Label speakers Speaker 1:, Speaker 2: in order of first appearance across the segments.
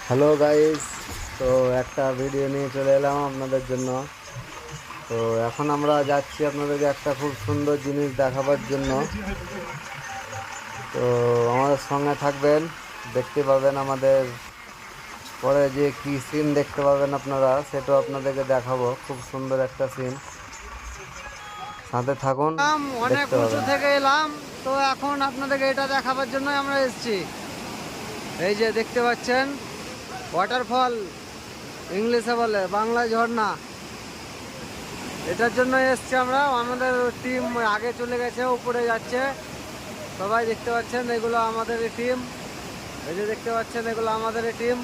Speaker 1: Hello guys. তো একটা video নিয়ে চলে এলাম আপনাদের জন্য। তো এখন আমরা যাচ্ছি আপনাদেরকে একটা খুব সুন্দর জিনিস দেখাবার জন্য। তো আমাদের সঙ্গে থাকবেন, দেখতে পাবেন আমাদের পরে যে কি সিন দেখতে পাবেন আপনারা, সেটাও আপনাদেরকে দেখাবো। খুব সুন্দর একটা সিন, সাথে থাকুন,
Speaker 2: অনেক
Speaker 1: দেখতে
Speaker 2: উঁচু
Speaker 1: পাবেন।
Speaker 2: থেকে এলাম। তো এখন আপনাদেরকে এটা দেখাবার জন্য আমরা এসেছি। এই যে দেখতে পাচ্ছেন ওয়াটারফল, ইংলিশে বলে, বাংলায় ঝর্ণা। এটার জন্য এসছি আমরা। আমাদের টিম আগে চলে গেছে, উপরে যাচ্ছে। সবাই দেখতে পাচ্ছেন, এগুলো আমাদের টিম। এই যে দেখতে পাচ্ছেন, এগুলো আমাদের টিম।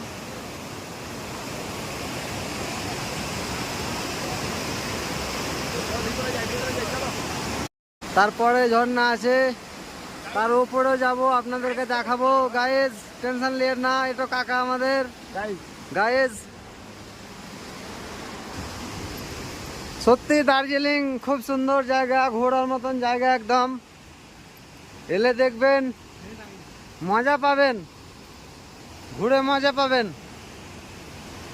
Speaker 2: তারপরে ঝর্ণা আছে, তার উপরেও যাব, আপনাদেরকে দেখাবো। গাইজ টেনশন নিয়ে না, এটা কাকা আমাদের গাইজ। সত্যি দার্জিলিং খুব সুন্দর জায়গা, ঘোরার মতন জায়গা একদম। এলে দেখবেন, মজা পাবেন, ঘুরে মজা পাবেন।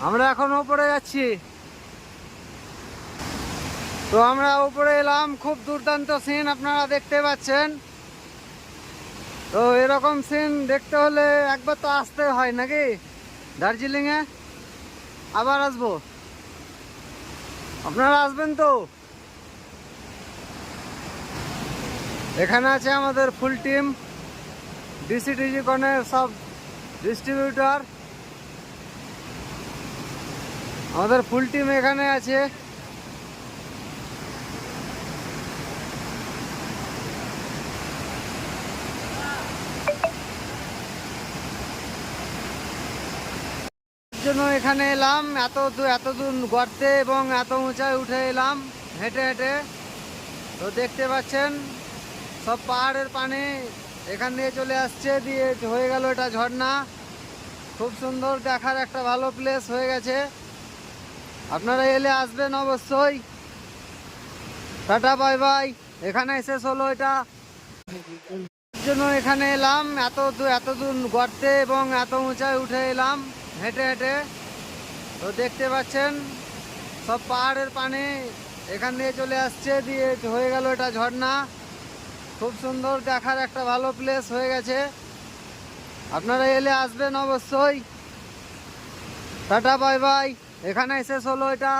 Speaker 2: আমরা এখন উপরে যাচ্ছি। তো আমরা উপরে এলাম, খুব দুর্দান্ত সিন আপনারা দেখতে পাচ্ছেন। তো এরকম সিন দেখতে হলে একবার তো আসতে হয় নাকি দার্জিলিংয়ে। আবার আসবো, আপনারা আসবেন তো। এখানে আছে আমাদের ফুল টিম, ডিসিডিজি কনের সব ডিস্ট্রিবিউটর। আমাদের ফুল টিম এখানে আছে। জন্য এখানে এলাম, এত দূর গর্তে এবং এত উঁচায় উঠে এলাম হেঁটে হেঁটে। তো দেখতে পাচ্ছেন সব পাহাড়ের পানি এখান দিয়ে চলে আসছে, দিয়ে হয়ে গেল এটা ঝর্ণা। খুব সুন্দর দেখার একটা ভালো প্লেস হয়ে গেছে। আপনারা এলে আসবেন অবশ্যই। Tata bye bye. এখানে শেষ হলো এটা। জন্য এখানে এলাম, এত দূর গর্তে এবং এত উঁচায় উঠে এলাম হেঁটে হেঁটে। তো দেখতে পাচ্ছেন সব পাহাড়ের পানি এখান দিয়ে চলে আসছে, দিয়ে হয়ে গেল এটা ঝর্ণা। খুব সুন্দর দেখার একটা ভালো প্লেস হয়ে গেছে। আপনারা এলে আসবেন অবশ্যই। Tata bye bye. এখানে শেষ হলো এটা।